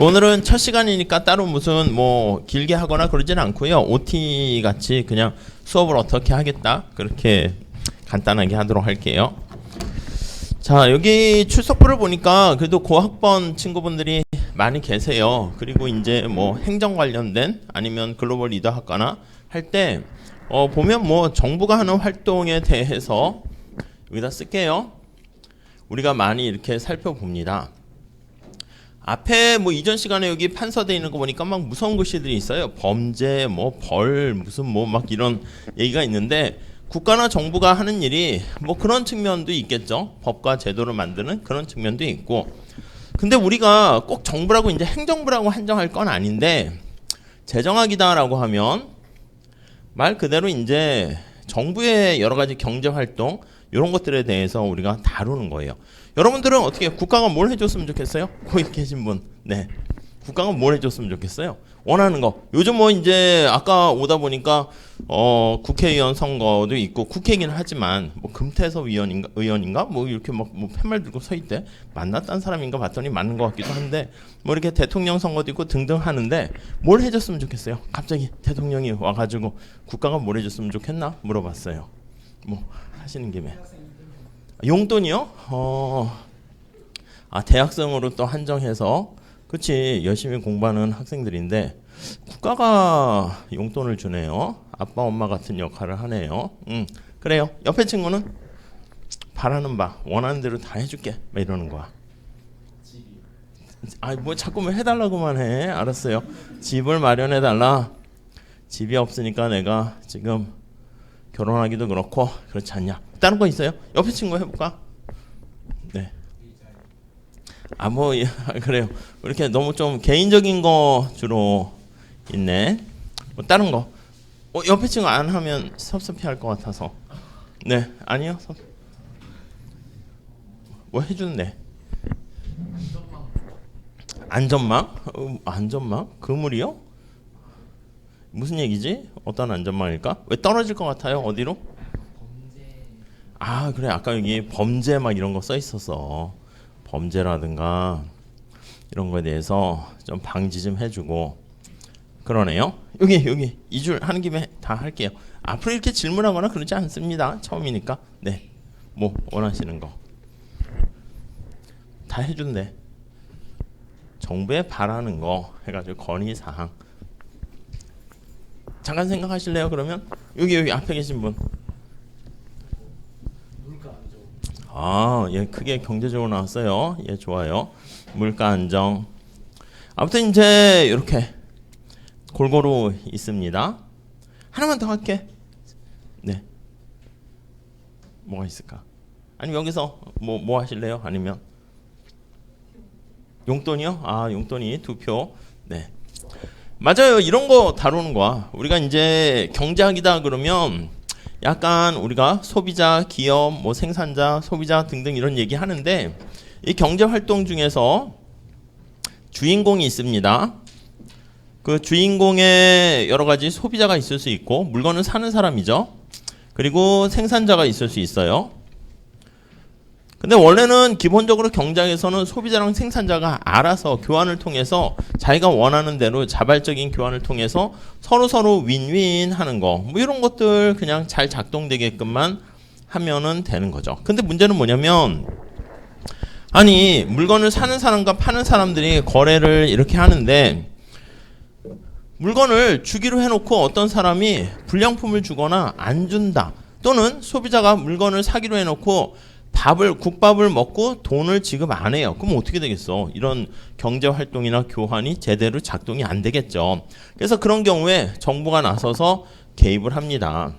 오늘은 첫 시간이니까 따로 무슨 뭐 길게 하거나 그러진 않고요. OT 같이 그냥 수업을 어떻게 하겠다 그렇게 간단하게 하도록 할게요. 자, 여기 출석부를 보니까 그래도 고학번 친구분들이 많이 계세요. 그리고 이제 뭐 행정 관련된 아니면 글로벌 리더 학과나 할 때 보면 뭐 정부가 하는 활동에 대해서 여기다 쓸게요. 우리가 많이 이렇게 살펴봅니다. 앞에 뭐 이전 시간에 여기 판서되어 있는 거 보니까 막 무서운 글씨들이 있어요. 범죄, 뭐 벌, 무슨 뭐 막 이런 얘기가 있는데 국가나 정부가 하는 일이 뭐 그런 측면도 있겠죠. 법과 제도를 만드는 그런 측면도 있고. 근데 우리가 꼭 정부라고 이제 행정부라고 한정할 건 아닌데 재정학이다라고 하면 말 그대로 이제 정부의 여러 가지 경제 활동 이런 것들에 대해서 우리가 다루는 거예요. 여러분들은 어떻게 국가가 뭘 해줬으면 좋겠어요? 거기 계신 분, 네, 국가가 뭘 해줬으면 좋겠어요? 원하는 거. 요즘 뭐 이제 아까 오다 보니까 국회의원 선거도 있고 국회이긴 하지만 뭐 금태섭 의원인가 뭐 이렇게 막 뭐 팻말 들고 서 있대. 만났던 사람인가 봤더니 맞는 것 같기도 한데 뭐 이렇게 대통령 선거도 있고 등등 하는데 뭘 해줬으면 좋겠어요? 갑자기 대통령이 와가지고 국가가 뭘 해줬으면 좋겠나 물어봤어요. 뭐 하시는 김에 용돈이요? 대학생으로 또 한정해서 그치 열심히 공부하는 학생들인데 국가가 용돈을 주네요. 아빠 엄마 같은 역할을 하네요. 그래요. 옆에 친구는 바라는 바 원하는 대로 다 해줄게 막 이러는 거야. 뭐 자꾸 해달라고만 해. 알았어요. 집을 마련해달라. 집이 없으니까 내가 지금 결혼하기도 그렇고 그렇지 않냐. 다른 거 있어요? 옆에 친구 해볼까? 네. 그래요. 이렇게 너무 좀 개인적인 거 주로 있네. 뭐 다른 거. 옆에 친구 안 하면 섭섭해할 것 같아서. 네, 아니요. 뭐 해주는데? 안전망? 안전망? 그물이요? 무슨 얘기지? 어떤 안전망일까? 왜 떨어질 것 같아요? 어디로? 그래. 아까 여기 범죄 막 이런 거 써 있었어. 범죄라든가 이런 거에 대해서 좀 방지 좀 해주고 그러네요. 여기 이 줄 하는 김에 다 할게요. 앞으로 이렇게 질문하거나 그러지 않습니다. 처음이니까. 네. 뭐 원하시는 거 다 해준대. 정부에 바라는 거 해가지고 건의사항. 잠깐 생각하실래요? 그러면 여기 앞에 계신 분. 예, 크게 경제적으로 나왔어요. 예, 좋아요. 물가 안정. 아무튼 이제 이렇게 골고루 있습니다. 하나만 더 할게. 네. 뭐가 있을까? 아니면 여기서 뭐 하실래요? 아니면 용돈이요? 용돈이 2표. 네. 맞아요. 이런 거 다루는 거야. 우리가 이제 경제학이다 그러면 약간 우리가 소비자, 기업, 뭐 생산자, 소비자 등등 이런 얘기 하는데 이 경제 활동 중에서 주인공이 있습니다. 그 주인공의 여러 가지 소비자가 있을 수 있고 물건을 사는 사람이죠. 그리고 생산자가 있을 수 있어요. 근데 원래는 기본적으로 경제학에서는 소비자랑 생산자가 알아서 교환을 통해서 자기가 원하는 대로 자발적인 교환을 통해서 서로 윈윈 하는 거, 뭐 이런 것들 그냥 잘 작동되게끔만 하면은 되는 거죠. 근데 문제는 뭐냐면 물건을 사는 사람과 파는 사람들이 거래를 이렇게 하는데 물건을 주기로 해놓고 어떤 사람이 불량품을 주거나 안 준다. 또는 소비자가 물건을 사기로 해놓고 국밥을 먹고 돈을 지급 안 해요. 그럼 어떻게 되겠어? 이런 경제 활동이나 교환이 제대로 작동이 안 되겠죠. 그래서 그런 경우에 정부가 나서서 개입을 합니다.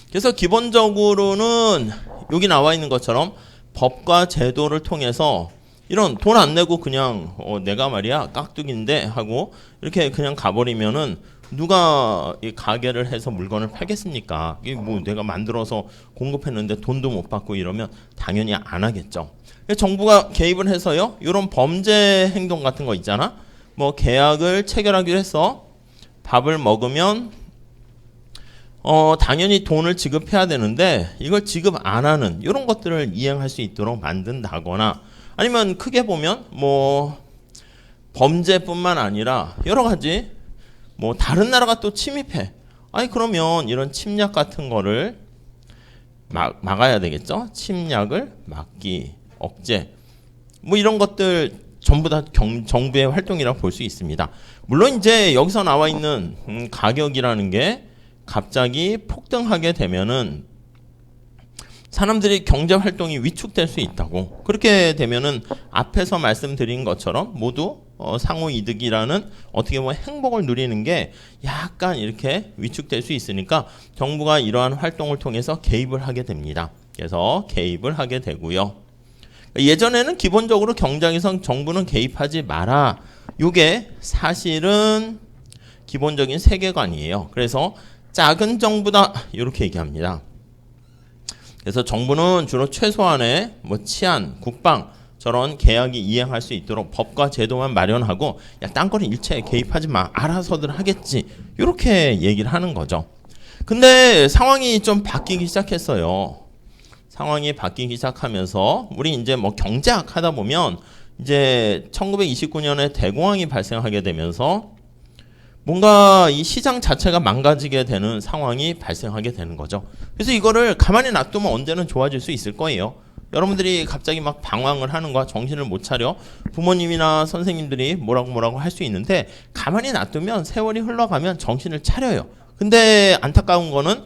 그래서 기본적으로는 여기 나와 있는 것처럼 법과 제도를 통해서 이런 돈 안 내고 그냥 내가 말이야 깍두기인데 하고 이렇게 그냥 가버리면은 누가 이 가게를 해서 물건을 팔겠습니까? 이게 뭐 내가 만들어서 공급했는데 돈도 못 받고 이러면 당연히 안 하겠죠. 정부가 개입을 해서요. 이런 범죄 행동 같은 거 있잖아. 뭐 계약을 체결하기로 해서 밥을 먹으면 당연히 돈을 지급해야 되는데 이걸 지급 안 하는 이런 것들을 이행할 수 있도록 만든다거나 아니면 크게 보면 뭐 범죄뿐만 아니라 여러 가지 뭐 다른 나라가 또 침입해. 아니 그러면 이런 침략 같은 거를 막아야 되겠죠. 침략을 막기, 억제 뭐 이런 것들 전부 다 정부의 활동이라고 볼 수 있습니다. 물론 이제 여기서 나와 있는 가격이라는 게 갑자기 폭등하게 되면은 사람들이 경제 활동이 위축될 수 있다고. 그렇게 되면은 앞에서 말씀드린 것처럼 모두 상호 이득이라는 어떻게 보면 행복을 누리는 게 약간 이렇게 위축될 수 있으니까 정부가 이러한 활동을 통해서 개입을 하게 됩니다. 그래서 개입을 하게 되고요. 예전에는 기본적으로 경제에서 정부는 개입하지 마라. 이게 사실은 기본적인 세계관이에요. 그래서 작은 정부다 이렇게 얘기합니다. 그래서 정부는 주로 최소한의 뭐 치안, 국방 저런 계약이 이행할 수 있도록 법과 제도만 마련하고 야, 딴 거는 일체 개입하지 마. 알아서들 하겠지. 이렇게 얘기를 하는 거죠. 근데 상황이 좀 바뀌기 시작했어요. 상황이 바뀌기 시작하면서 우리 이제 뭐 경제학 하다 보면 이제 1929년에 대공황이 발생하게 되면서 뭔가 이 시장 자체가 망가지게 되는 상황이 발생하게 되는 거죠. 그래서 이거를 가만히 놔두면 언제는 좋아질 수 있을 거예요. 여러분들이 갑자기 막 방황을 하는 거야. 정신을 못 차려. 부모님이나 선생님들이 뭐라고 할 수 있는데 가만히 놔두면 세월이 흘러가면 정신을 차려요. 근데 안타까운 거는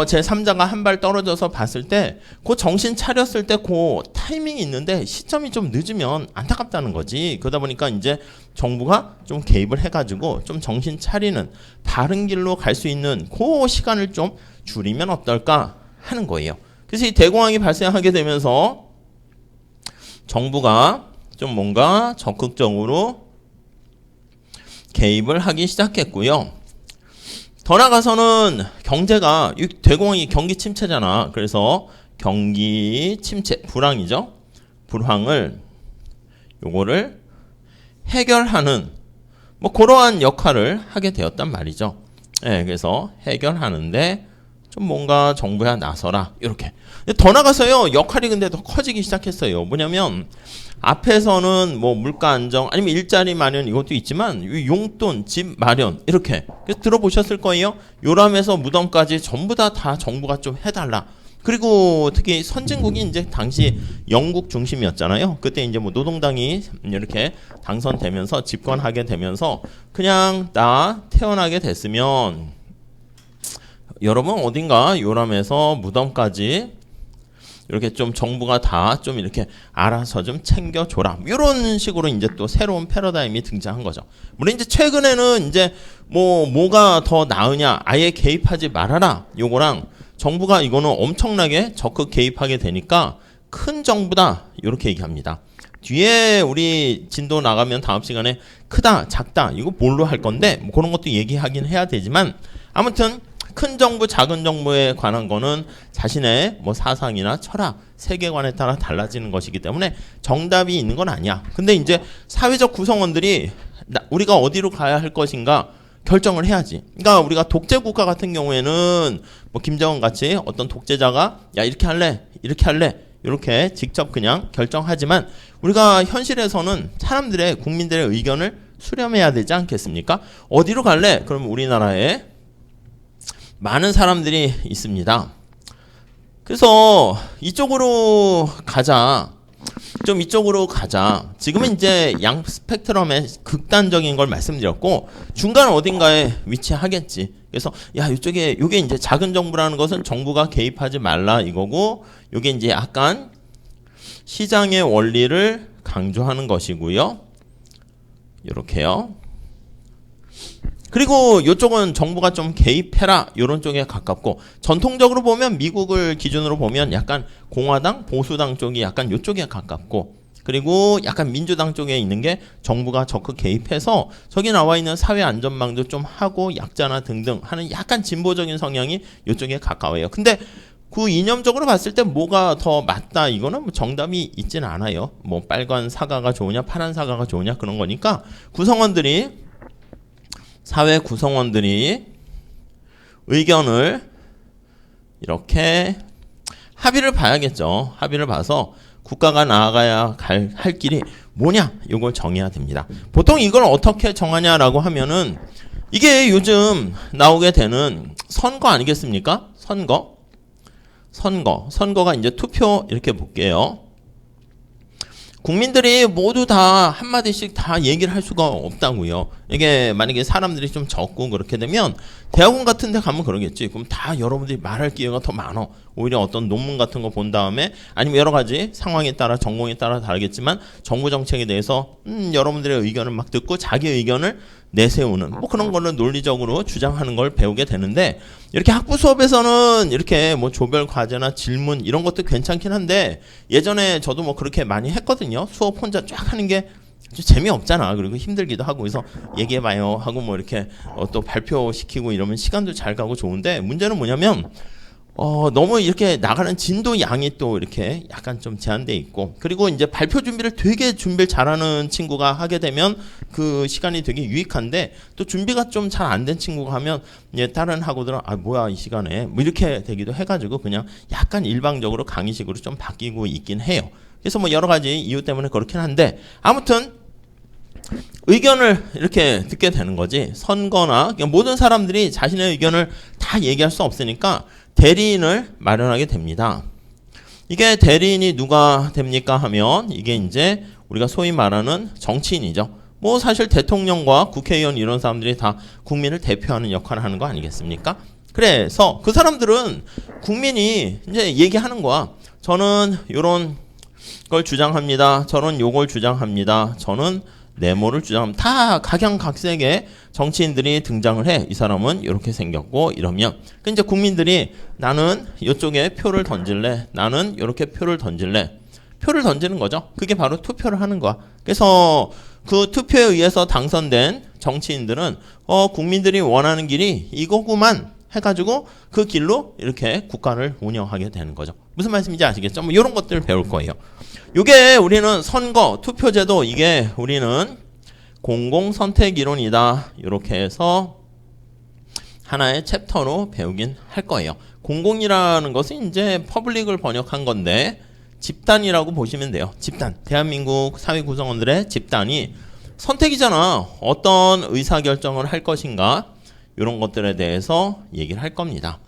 제 3자가 한 발 떨어져서 봤을 때 그 정신 차렸을 때 그 타이밍이 있는데 시점이 좀 늦으면 안타깝다는 거지. 그러다 보니까 이제 정부가 좀 개입을 해가지고 좀 정신 차리는 바른 길로 갈 수 있는 그 시간을 좀 줄이면 어떨까 하는 거예요. 그래서 이 대공황이 발생하게 되면서 정부가 좀 뭔가 적극적으로 개입을 하기 시작했고요. 더 나아가서는 경제가 대공황이 경기 침체잖아. 그래서 경기 침체, 불황이죠. 불황을 요거를 해결하는 뭐 그러한 역할을 하게 되었단 말이죠. 네, 그래서 해결하는데 좀 뭔가 정부야 나서라 이렇게. 더 나가서요 역할이 근데 더 커지기 시작했어요. 뭐냐면 앞에서는 뭐 물가 안정 아니면 일자리 마련 이것도 있지만 용돈 집 마련 이렇게 그래서 들어보셨을 거예요. 요람에서 무덤까지 전부 다 정부가 좀 해달라. 그리고 특히 선진국이 이제 당시 영국 중심이었잖아요. 그때 이제 뭐 노동당이 이렇게 당선되면서 집권하게 되면서 그냥 나 태어나게 됐으면 여러분 어딘가 요람에서 무덤까지 이렇게 좀 정부가 다 좀 이렇게 알아서 좀 챙겨줘라. 이런 식으로 이제 또 새로운 패러다임이 등장한 거죠. 물론 이제 최근에는 이제 뭐가 더 나으냐, 아예 개입하지 말아라. 요거랑 정부가 이거는 엄청나게 적극 개입하게 되니까 큰 정부다. 이렇게 얘기합니다. 뒤에 우리 진도 나가면 다음 시간에 크다, 작다, 이거 뭘로 할 건데 뭐 그런 것도 얘기하긴 해야 되지만 아무튼 큰 정부, 작은 정부에 관한 거는 자신의 뭐 사상이나 철학, 세계관에 따라 달라지는 것이기 때문에 정답이 있는 건 아니야. 근데 이제 사회적 구성원들이 우리가 어디로 가야 할 것인가 결정을 해야지. 그러니까 우리가 독재 국가 같은 경우에는 뭐 김정은 같이 어떤 독재자가 야 이렇게 할래, 이렇게 할래, 이렇게 직접 그냥 결정하지만 우리가 현실에서는 사람들의 국민들의 의견을 수렴해야 되지 않겠습니까? 어디로 갈래? 그러면 우리나라에 많은 사람들이 있습니다. 그래서 이쪽으로 가자. 좀 이쪽으로 가자. 지금은 이제 양 스펙트럼의 극단적인 걸 말씀드렸고 중간 어딘가에 위치하겠지. 그래서 야 이쪽에 요게 이제 작은 정부라는 것은 정부가 개입하지 말라 이거고 요게 이제 약간 시장의 원리를 강조하는 것이고요. 이렇게요. 그리고 이쪽은 정부가 좀 개입해라 이런 쪽에 가깝고 전통적으로 보면 미국을 기준으로 보면 약간 공화당, 보수당 쪽이 약간 이쪽에 가깝고 그리고 약간 민주당 쪽에 있는 게 정부가 적극 개입해서 저기 나와 있는 사회 안전망도 좀 하고 약자나 등등 하는 약간 진보적인 성향이 이쪽에 가까워요. 근데 그 이념적으로 봤을 때 뭐가 더 맞다 이거는 뭐 정답이 있지는 않아요. 뭐 빨간 사과가 좋으냐 파란 사과가 좋으냐 그런 거니까 사회 구성원들이 의견을 이렇게 합의를 봐야겠죠. 합의를 봐서 국가가 나아가야 할 길이 뭐냐? 이걸 정해야 됩니다. 보통 이걸 어떻게 정하냐라고 하면은 이게 요즘 나오게 되는 선거 아니겠습니까? 선거가 이제 투표 이렇게 볼게요. 국민들이 모두 다 한마디씩 다 얘기를 할 수가 없다고요. 이게 만약에 사람들이 좀 적고 그렇게 되면 대학원 같은 데 가면 그러겠지. 그럼 다 여러분들이 말할 기회가 더 많아. 오히려 어떤 논문 같은 거 본 다음에 아니면 여러 가지 상황에 따라 전공에 따라 다르겠지만 정부 정책에 대해서 여러분들의 의견을 막 듣고 자기 의견을 내세우는 뭐 그런 거를 논리적으로 주장하는 걸 배우게 되는데 이렇게 학부 수업에서는 이렇게 뭐 조별 과제나 질문 이런 것도 괜찮긴 한데 예전에 저도 뭐 그렇게 많이 했거든요. 수업 혼자 쫙 하는 게 재미없잖아. 그리고 힘들기도 하고 그래서 얘기해봐요 하고 뭐 이렇게 또 발표시키고 이러면 시간도 잘 가고 좋은데 문제는 뭐냐면 너무 이렇게 나가는 진도 양이 또 이렇게 약간 좀 제한돼 있고 그리고 이제 발표 준비를 되게 준비를 잘하는 친구가 하게 되면 그 시간이 되게 유익한데 또 준비가 좀 잘 안 된 친구가 하면 다른 학우들은 뭐야 이 시간에 뭐 이렇게 되기도 해가지고 그냥 약간 일방적으로 강의식으로 좀 바뀌고 있긴 해요. 그래서 뭐 여러 가지 이유 때문에 그렇긴 한데 아무튼 의견을 이렇게 듣게 되는 거지. 선거나 모든 사람들이 자신의 의견을 다 얘기할 수 없으니까 대리인을 마련하게 됩니다. 이게 대리인이 누가 됩니까 하면 이게 이제 우리가 소위 말하는 정치인이죠. 뭐 사실 대통령과 국회의원 이런 사람들이 다 국민을 대표하는 역할을 하는 거 아니겠습니까? 그래서 그 사람들은 국민이 이제 얘기하는 거야. 저는 요런 걸 주장합니다. 저는 요걸 주장합니다. 저는 네모를 주장합니다. 다 각양각색의 정치인들이 등장을 해. 이 사람은 이렇게 생겼고 이러면 이제 국민들이 나는 이쪽에 표를 던질래. 나는 이렇게 표를 던질래. 표를 던지는 거죠. 그게 바로 투표를 하는 거야. 그래서 그 투표에 의해서 당선된 정치인들은 국민들이 원하는 길이 이거구만 해가지고 그 길로 이렇게 국가를 운영하게 되는 거죠. 무슨 말씀인지 아시겠죠? 뭐 이런 것들을 배울 거예요. 이게 우리는 선거, 투표제도 이게 우리는 공공선택 이론이다. 이렇게 해서 하나의 챕터로 배우긴 할 거예요. 공공이라는 것은 이제 퍼블릭을 번역한 건데 집단이라고 보시면 돼요. 집단. 대한민국 사회 구성원들의 집단이 선택이잖아. 어떤 의사결정을 할 것인가 이런 것들에 대해서 얘기를 할 겁니다.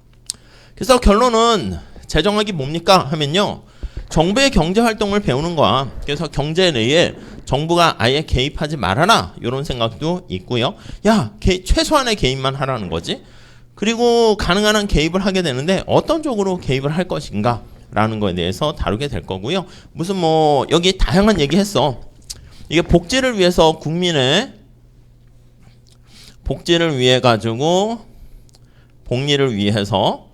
그래서 결론은 재정학이 뭡니까 하면요. 정부의 경제활동을 배우는 거야. 그래서 경제 내에 정부가 아예 개입하지 말아라 이런 생각도 있고요. 최소한의 개입만 하라는 거지. 그리고 가능한 한 개입을 하게 되는데 어떤 쪽으로 개입을 할 것인가 라는 거에 대해서 다루게 될 거고요. 무슨 뭐 여기 다양한 얘기 했어. 이게 복지를 위해서 국민의 복지를 위해 가지고 복리를 위해서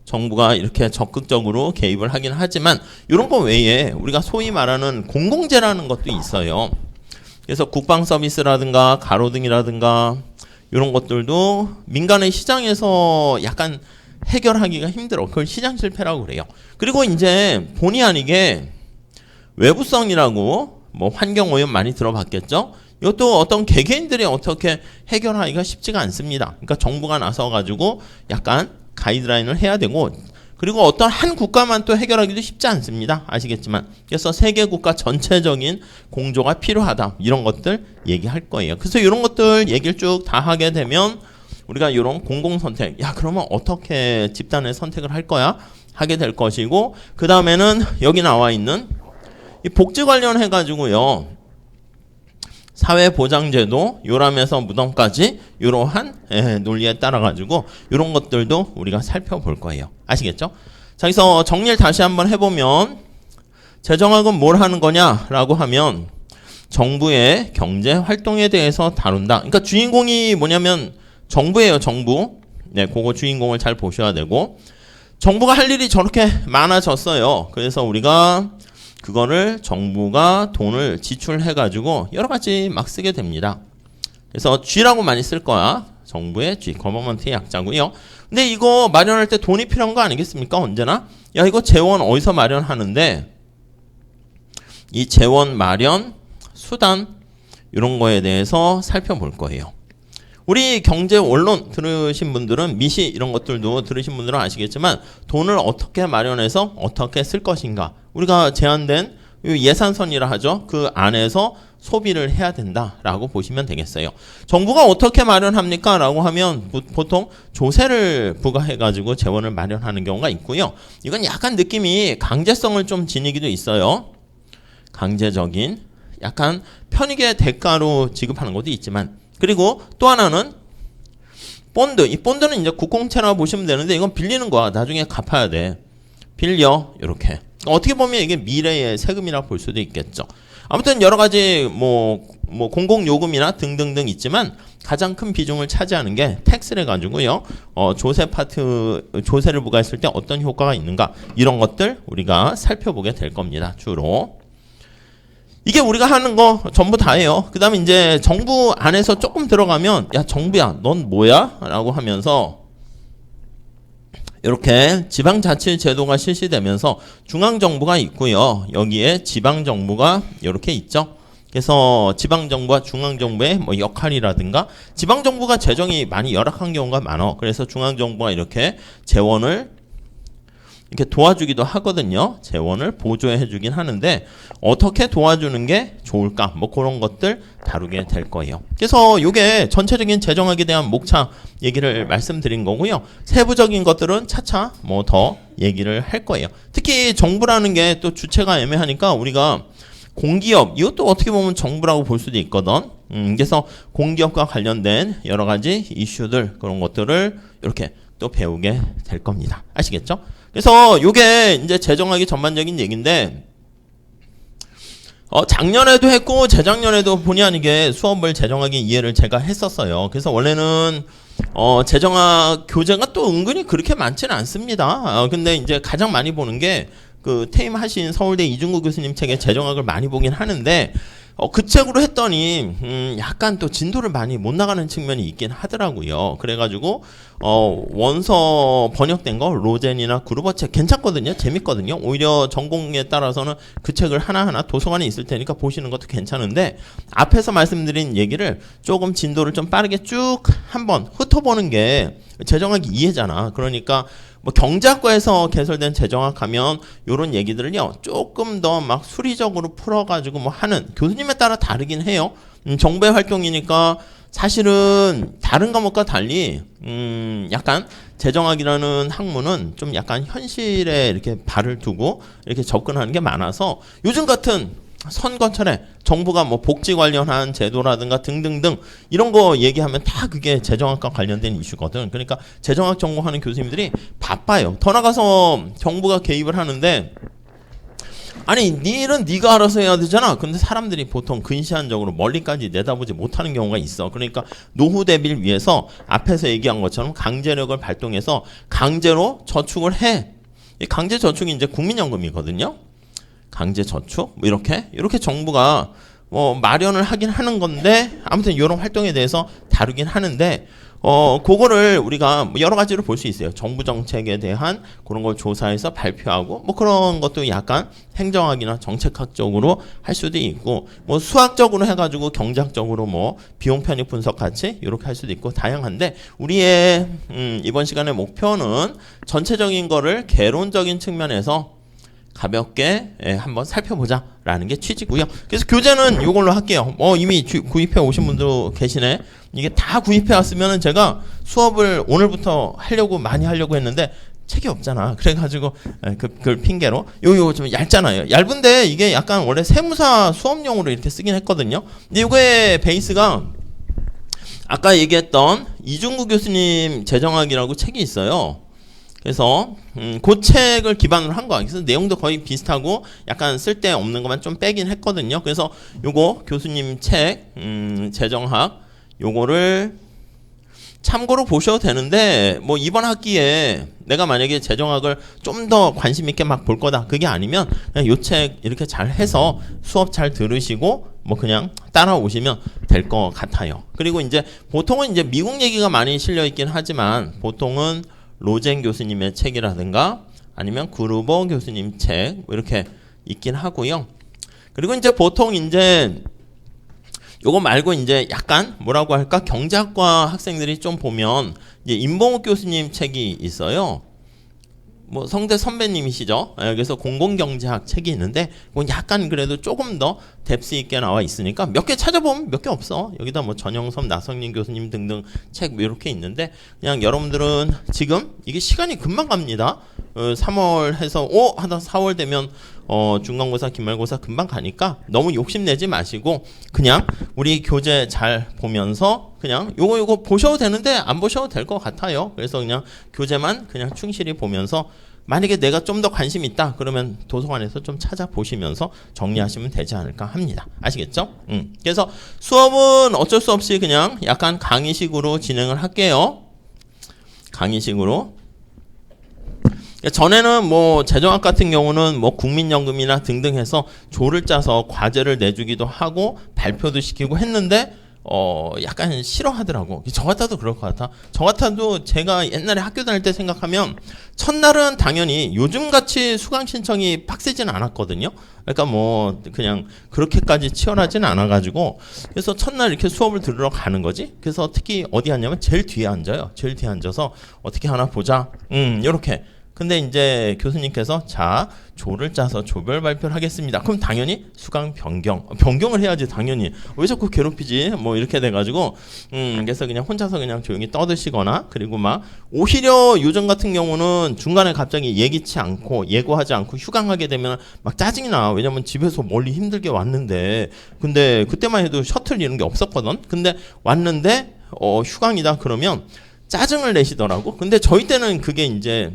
정부가 이렇게 적극적으로 개입을 하긴 하지만 이런 거 외에 우리가 소위 말하는 공공재라는 것도 있어요. 그래서 국방 서비스라든가 가로등이라든가 이런 것들도 민간의 시장에서 약간 해결하기가 힘들어. 그걸 시장 실패라고 그래요. 그리고 이제 본의 아니게 외부성이라고 뭐 환경오염 많이 들어봤겠죠? 이것도 어떤 개개인들이 어떻게 해결하기가 쉽지가 않습니다. 그러니까 정부가 나서가지고 약간 가이드라인을 해야 되고 그리고 어떤 한 국가만 또 해결하기도 쉽지 않습니다. 아시겠지만 그래서 세계 국가 전체적인 공조가 필요하다. 이런 것들 얘기할 거예요. 그래서 이런 것들 얘기를 쭉 다 하게 되면 우리가 이런 공공선택 그러면 어떻게 집단의 선택을 할 거야? 하게 될 것이고 그 다음에는 여기 나와 있는 이 복지 관련해 가지고요. 사회보장제도 요람에서 무덤까지 이러한 논리에 따라 가지고 이런 것들도 우리가 살펴볼 거예요. 아시겠죠? 자, 그래서 정리를 다시 한번 해보면 재정학은 뭘 하는 거냐라고 하면 정부의 경제 활동에 대해서 다룬다. 그러니까 주인공이 뭐냐면 정부예요. 정부. 그거 주인공을 잘 보셔야 되고 정부가 할 일이 저렇게 많아졌어요. 그래서 우리가 그거를 정부가 돈을 지출해가지고 여러 가지 막 쓰게 됩니다. 그래서 G라고 많이 쓸 거야. 정부의 G, 거버먼트의 약자고요. 근데 이거 마련할 때 돈이 필요한 거 아니겠습니까? 언제나? 이거 재원 어디서 마련하는데 이 재원 마련, 수단 이런 거에 대해서 살펴볼 거예요. 우리 경제 원론 들으신 분들은 미시 이런 것들도 들으신 분들은 아시겠지만 돈을 어떻게 마련해서 어떻게 쓸 것인가 우리가 제한된 예산선이라 하죠. 그 안에서 소비를 해야 된다라고 보시면 되겠어요. 정부가 어떻게 마련합니까? 라고 하면 보통 조세를 부과해가지고 재원을 마련하는 경우가 있고요. 이건 약간 느낌이 강제성을 좀 지니기도 있어요. 강제적인 약간 편익의 대가로 지급하는 것도 있지만, 그리고 또 하나는 본드. 이 본드는 이제 국공채라고 보시면 되는데 이건 빌리는 거야. 나중에 갚아야 돼. 빌려 이렇게. 어떻게 보면 이게 미래의 세금이라고 볼 수도 있겠죠. 아무튼 여러 가지 뭐 공공요금이나 등등등 있지만 가장 큰 비중을 차지하는 게 텍스를 가지고요. 조세 파트 조세를 부과했을 때 어떤 효과가 있는가 이런 것들 우리가 살펴보게 될 겁니다. 주로. 이게 우리가 하는 거 전부 다예요. 그 다음에 이제 정부 안에서 조금 들어가면 야 정부야 넌 뭐야? 라고 하면서 이렇게 지방자치제도가 실시되면서 중앙정부가 있고요. 여기에 지방정부가 이렇게 있죠. 그래서 지방정부와 중앙정부의 뭐 역할이라든가 지방정부가 재정이 많이 열악한 경우가 많아. 그래서 중앙정부가 이렇게 재원을 이렇게 도와주기도 하거든요. 재원을 보조해 주긴 하는데 어떻게 도와주는 게 좋을까? 뭐 그런 것들 다루게 될 거예요. 그래서 이게 전체적인 재정학에 대한 목차 얘기를 말씀드린 거고요. 세부적인 것들은 차차 뭐 더 얘기를 할 거예요. 특히 정부라는 게 또 주체가 애매하니까 우리가 공기업 이것도 어떻게 보면 정부라고 볼 수도 있거든. 그래서 공기업과 관련된 여러 가지 이슈들 그런 것들을 이렇게 또 배우게 될 겁니다. 아시겠죠? 그래서 요게 이제 재정학의 전반적인 얘기인데 작년에도 했고 재작년에도 본의 아니게 수업을 재정학의 이해를 제가 했었어요. 그래서 원래는 재정학 교재가 또 은근히 그렇게 많지는 않습니다. 근데 이제 가장 많이 보는 게 그 퇴임하신 서울대 이중구 교수님 책의 재정학을 많이 보긴 하는데 그 책으로 했더니 약간 또 진도를 많이 못 나가는 측면이 있긴 하더라고요. 그래가지고 원서 번역된 거 로젠이나 그루버 책 괜찮거든요. 재밌거든요. 오히려 전공에 따라서는 그 책을 하나하나 도서관에 있을 테니까 보시는 것도 괜찮은데 앞에서 말씀드린 얘기를 조금 진도를 좀 빠르게 쭉 한번 훑어보는 게 재정학 이해잖아. 그러니까 뭐 경제학과에서 개설된 재정학 하면 요런 얘기들을요 조금 더 막 수리적으로 풀어가지고 뭐 하는 교수님에 따라 다르긴 해요. 정부의 활동이니까 사실은 다른 과목과 달리 약간 재정학이라는 학문은 좀 약간 현실에 이렇게 발을 두고 이렇게 접근하는 게 많아서 요즘 같은 선거철에 정부가 뭐 복지 관련한 제도라든가 등등등 이런 거 얘기하면 다 그게 재정학과 관련된 이슈거든. 그러니까 재정학 전공하는 교수님들이 바빠요. 더 나가서 정부가 개입을 하는데 아니 네 일은 네가 알아서 해야 되잖아. 근데 사람들이 보통 근시안적으로 멀리까지 내다보지 못하는 경우가 있어. 그러니까 노후 대비를 위해서 앞에서 얘기한 것처럼 강제력을 발동해서 강제로 저축을 해. 이 강제 저축이 이제 국민연금이거든요. 강제 저축 뭐 이렇게 정부가 뭐 마련을 하긴 하는 건데 아무튼 이런 활동에 대해서 다루긴 하는데 그거를 우리가 뭐 여러 가지로 볼 수 있어요. 정부 정책에 대한 그런 걸 조사해서 발표하고 뭐 그런 것도 약간 행정학이나 정책학적으로 할 수도 있고 뭐 수학적으로 해가지고 경제학적으로 뭐 비용 편익 분석 같이 이렇게 할 수도 있고 다양한데 우리의 이번 시간의 목표는 전체적인 거를 개론적인 측면에서 가볍게 한번 살펴보자라는 게 취지고요. 그래서 교재는 이걸로 할게요. 이미 구입해 오신 분도 계시네. 이게 다 구입해 왔으면은 제가 수업을 오늘부터 많이 하려고 했는데 책이 없잖아. 그래가지고 그걸 핑계로 요거 좀 얇잖아요. 얇은데 이게 약간 원래 세무사 수업용으로 이렇게 쓰긴 했거든요. 근데 이거의 베이스가 아까 얘기했던 이중구 교수님 재정학이라고 책이 있어요. 그래서 그 책을 기반으로 한 거야. 그래서 내용도 거의 비슷하고 약간 쓸데없는 것만 좀 빼긴 했거든요. 그래서 요거 교수님 책 재정학 요거를 참고로 보셔도 되는데 뭐 이번 학기에 내가 만약에 재정학을 좀 더 관심 있게 막 볼 거다 그게 아니면 그냥 요 책 이렇게 잘 해서 수업 잘 들으시고 뭐 그냥 따라오시면 될 것 같아요. 그리고 이제 보통은 이제 미국 얘기가 많이 실려 있긴 하지만 보통은 로젠 교수님의 책이라든가 아니면 그루버 교수님 책 뭐 이렇게 있긴 하고요. 그리고 이제 보통 이제 요거 말고 이제 약간 뭐라고 할까 경제학과 학생들이 좀 보면 이제 임봉욱 교수님 책이 있어요. 뭐 성대 선배님이시죠. 그래서 공공경제학 책이 있는데 그건 약간 그래도 조금 더 뎁스 있게 나와 있으니까 몇 개 찾아보면 몇 개 없어. 여기다 뭐 전영섭, 나성민 교수님 등등 책 이렇게 있는데 그냥 여러분들은 지금 이게 시간이 금방 갑니다. 3월 해서 하다 4월 되면 중간고사, 기말고사 금방 가니까 너무 욕심내지 마시고 그냥 우리 교재 잘 보면서 그냥 요거 보셔도 되는데 안 보셔도 될 것 같아요. 그래서 그냥 교재만 그냥 충실히 보면서 만약에 내가 좀 더 관심 있다 그러면 도서관에서 좀 찾아보시면서 정리하시면 되지 않을까 합니다. 아시겠죠? 그래서 수업은 어쩔 수 없이 그냥 약간 강의식으로 진행을 할게요. 강의식으로. 전에는 뭐 재정학 같은 경우는 뭐 국민연금이나 등등 해서 조를 짜서 과제를 내주기도 하고 발표도 시키고 했는데 약간 싫어하더라고. 저 같아도 그럴 것 같아. 저 같아도 제가 옛날에 학교 다닐 때 생각하면 첫날은 당연히 요즘같이 수강 신청이 빡세진 않았거든요. 그러니까 뭐 그냥 그렇게까지 치열하진 않아가지고 그래서 첫날 이렇게 수업을 들으러 가는 거지. 그래서 특히 어디 앉냐면 제일 뒤에 앉아요. 제일 뒤에 앉아서 어떻게 하나 보자. 요렇게. 근데 이제 교수님께서 자 조를 짜서 조별 발표를 하겠습니다. 그럼 당연히 수강 변경을 해야지 당연히. 왜 자꾸 괴롭히지? 뭐 이렇게 돼가지고 그래서 그냥 혼자서 그냥 조용히 떠드시거나 그리고 막 오히려 요즘 같은 경우는 중간에 갑자기 예기치 않고 예고하지 않고 휴강하게 되면 막 짜증이 나. 왜냐면 집에서 멀리 힘들게 왔는데 근데 그때만 해도 셔틀 이런 게 없었거든. 근데 왔는데 휴강이다 그러면 짜증을 내시더라고. 근데 저희 때는 그게 이제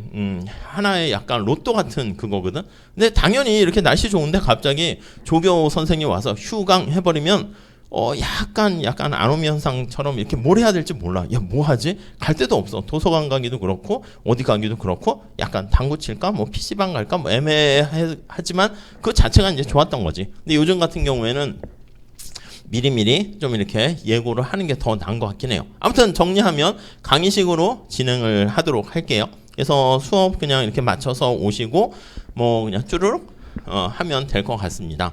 하나의 약간 로또 같은 그거거든. 근데 당연히 이렇게 날씨 좋은데 갑자기 조교 선생님 와서 휴강 해버리면 약간 아노미 현상처럼 이렇게 뭘 해야 될지 몰라. 야, 뭐 하지? 갈 데도 없어. 도서관 가기도 그렇고 어디 가기도 그렇고 약간 당구 칠까? 뭐 PC방 갈까? 뭐 애매하지만 그 자체가 이제 좋았던 거지. 근데 요즘 같은 경우에는 미리미리 좀 이렇게 예고를 하는 게 더 나은 것 같긴 해요. 아무튼 정리하면 강의식으로 진행을 하도록 할게요. 그래서 수업 그냥 이렇게 맞춰서 오시고 뭐 그냥 쭈르륵 하면 될 것 같습니다.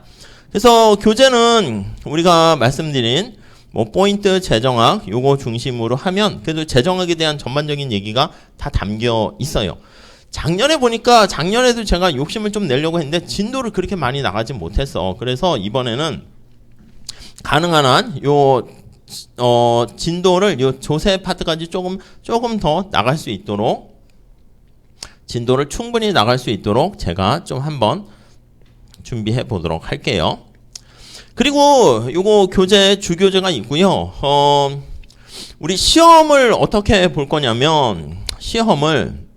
그래서 교재는 우리가 말씀드린 뭐 포인트 재정학 요거 중심으로 하면 그래도 재정학에 대한 전반적인 얘기가 다 담겨 있어요. 작년에 보니까 작년에도 제가 욕심을 좀 내려고 했는데 진도를 그렇게 많이 나가지 못했어. 그래서 이번에는 가능한 한 진도를 요 조세 파트까지 조금 더 나갈 수 있도록 진도를 충분히 나갈 수 있도록 제가 좀 한번 준비해 보도록 할게요. 그리고 요거 교재 주교재가 있고요. 우리 시험을 어떻게 볼 거냐면 시험을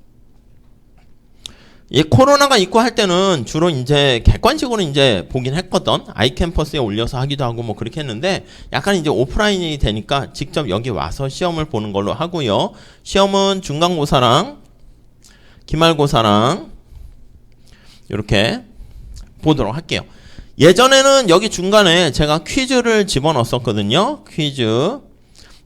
코로나가 있고 할 때는 주로 이제 객관식으로 이제 보긴 했거든. 아이캠퍼스에 올려서 하기도 하고 뭐 그렇게 했는데 약간 이제 오프라인이 되니까 직접 여기 와서 시험을 보는 걸로 하고요. 시험은 중간고사랑 기말고사랑 이렇게 보도록 할게요. 예전에는 여기 중간에 제가 퀴즈를 집어넣었었거든요. 퀴즈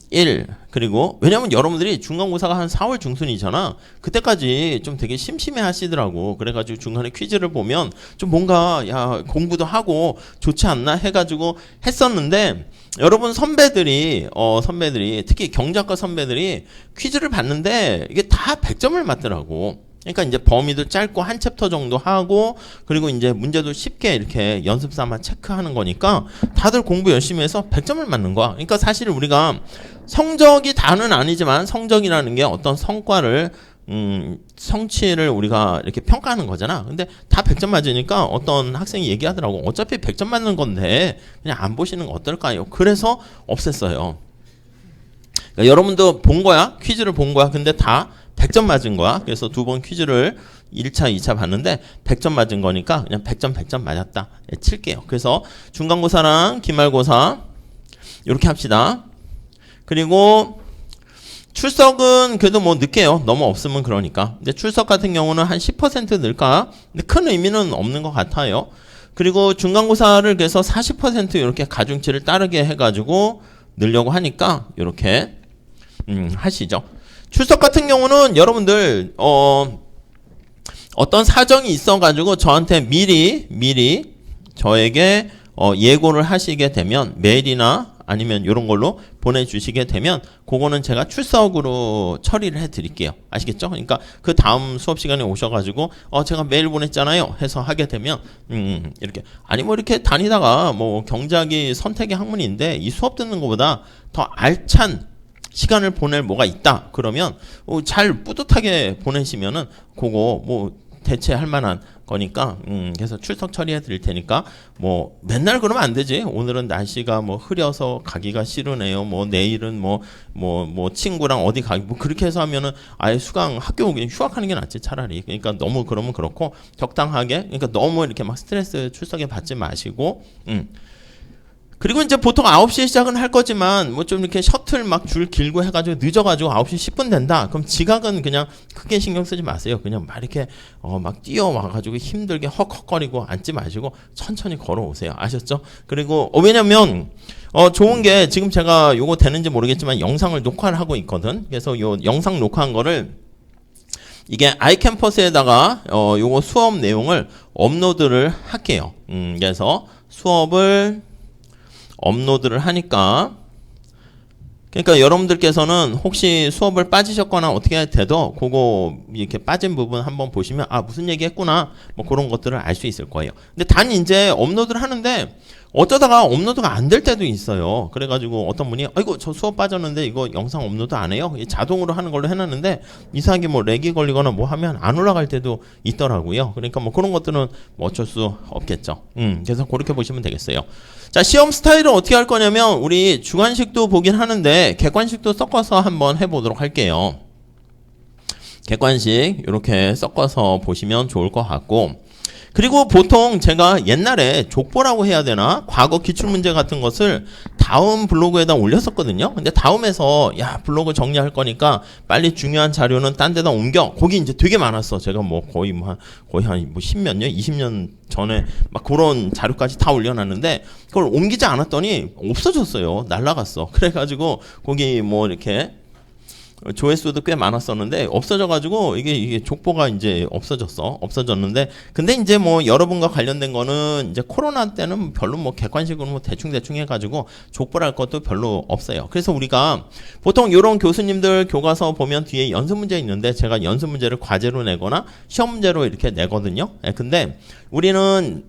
1 그리고 왜냐면 여러분들이 중간고사가 한 4월 중순이잖아. 그때까지 좀 되게 심심해 하시더라고. 그래가지고 중간에 퀴즈를 보면 좀 뭔가 야 공부도 하고 좋지 않나 해가지고 했었는데 여러분 선배들이 특히 경제학과 선배들이 퀴즈를 봤는데 이게 다 100점을 맞더라고. 그러니까 이제 범위도 짧고 한 챕터 정도 하고 그리고 이제 문제도 쉽게 이렇게 연습 삼아 체크하는 거니까 다들 공부 열심히 해서 100점을 맞는 거야. 그러니까 사실 우리가 성적이 다는 아니지만 성적이라는 게 어떤 성과를 성취를 우리가 이렇게 평가하는 거잖아. 근데 다 100점 맞으니까 어떤 학생이 얘기하더라고. 어차피 100점 맞는 건데 그냥 안 보시는 거 어떨까요? 그래서 없앴어요. 그러니까 여러분도 본 거야. 퀴즈를 본 거야. 근데 다 100점 맞은 거야. 그래서 두 번 퀴즈를 1차, 2차 봤는데 100점 맞은 거니까 그냥 100점 맞았다. 칠게요. 그래서 중간고사랑 기말고사 이렇게 합시다. 그리고 출석은 그래도 뭐 늦게요. 너무 없으면 그러니까. 근데 출석 같은 경우는 한 10% 늘까? 근데 큰 의미는 없는 것 같아요. 그리고 중간고사를 그래서 40% 이렇게 가중치를 따르게 해가지고 늘려고 하니까 이렇게 하시죠. 출석 같은 경우는 여러분들 어떤 사정이 있어가지고 저한테 미리 저에게 예고를 하시게 되면 메일이나 아니면 이런 걸로 보내주시게 되면 그거는 제가 출석으로 처리를 해드릴게요. 아시겠죠? 그러니까 그 다음 수업 시간에 오셔가지고 제가 메일 보냈잖아요 해서 하게 되면 이렇게 아니 뭐 이렇게 다니다가 뭐 경제학이 선택의 학문인데 이 수업 듣는 것보다 더 알찬 시간을 보낼 뭐가 있다 그러면 잘 뿌듯하게 보내시면은 그거 뭐 대체할 만한 거니까 그래서 출석 처리해 드릴 테니까 뭐 맨날 그러면 안 되지. 오늘은 날씨가 뭐 흐려서 가기가 싫으네요. 뭐 내일은 뭐 친구랑 어디 가기 뭐 그렇게 해서 하면은 아예 수강 학교 휴학하는 게 낫지 차라리. 그러니까 너무 그러면 그렇고 적당하게 그러니까 너무 이렇게 막 스트레스 출석에 받지 마시고 그리고 이제 보통 9시에 시작은 할 거지만 뭐 좀 이렇게 셔틀 막 줄 길고 해가지고 늦어가지고 9시 10분 된다. 그럼 지각은 그냥 크게 신경 쓰지 마세요. 그냥 막 이렇게 막 뛰어와가지고 힘들게 헉헉거리고 앉지 마시고 천천히 걸어오세요. 아셨죠? 그리고 왜냐면 좋은 게 지금 제가 요거 되는지 모르겠지만 영상을 녹화를 하고 있거든. 그래서 요 영상 녹화한 거를 이게 아이캠퍼스에다가 요거 수업 내용을 업로드를 할게요. 그래서 수업을 업로드를 하니까 그러니까 여러분들께서는 혹시 수업을 빠지셨거나 어떻게 돼도 그거 이렇게 빠진 부분 한번 보시면 무슨 얘기 했구나 뭐 그런 것들을 알 수 있을 거예요. 근데 단 이제 업로드를 하는데 어쩌다가 업로드가 안 될 때도 있어요. 그래가지고 어떤 분이 이거 저 수업 빠졌는데 이거 영상 업로드 안 해요? 자동으로 하는 걸로 해놨는데 이상하게 뭐 렉이 걸리거나 뭐 하면 안 올라갈 때도 있더라고요. 그러니까 뭐 그런 것들은 뭐 어쩔 수 없겠죠. 그래서 그렇게 보시면 되겠어요. 자, 시험 스타일을 어떻게 할 거냐면 우리 주관식도 보긴 하는데 객관식도 섞어서 한번 해보도록 할게요. 객관식 이렇게 섞어서 보시면 좋을 것 같고 그리고 보통 제가 옛날에 족보라고 해야 되나? 과거 기출문제 같은 것을 다음 블로그에다 올렸었거든요. 근데 다음에서 야 블로그 정리할 거니까 빨리 중요한 자료는 딴 데다 옮겨. 거기 이제 되게 많았어. 제가 뭐 거의 한 10몇 년, 20년 전에 막 그런 자료까지 다 올려놨는데 그걸 옮기지 않았더니 없어졌어요. 날라갔어. 그래가지고 거기 뭐 이렇게 조회수도 꽤 많았었는데 없어져가지고 이게 족보가 이제 없어졌는데 근데 이제 뭐 여러분과 관련된 거는 이제 코로나 때는 별로 뭐 객관식으로 뭐 대충 해가지고 족보랄 것도 별로 없어요. 그래서 우리가 보통 이런 교수님들 교과서 보면 뒤에 연습 문제 있는데 제가 연습 문제를 과제로 내거나 시험 문제로 이렇게 내거든요. 근데 우리는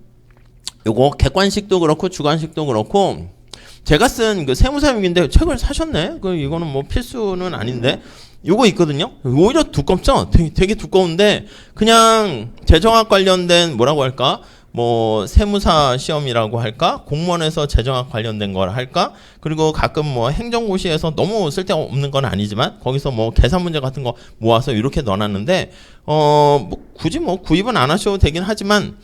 요거 객관식도 그렇고 주관식도 그렇고 제가 쓴 그 세무사용인데 책을 사셨네? 이거는 뭐 필수는 아닌데 요거 있거든요. 오히려 두껍죠? 되게 두꺼운데 그냥 재정학 관련된 뭐라고 할까? 뭐 세무사 시험이라고 할까? 공무원에서 재정학 관련된 걸 할까? 그리고 가끔 뭐 행정고시에서 너무 쓸데없는 건 아니지만 거기서 뭐 계산 문제 같은 거 모아서 이렇게 넣어놨는데 뭐 굳이 뭐 구입은 안 하셔도 되긴 하지만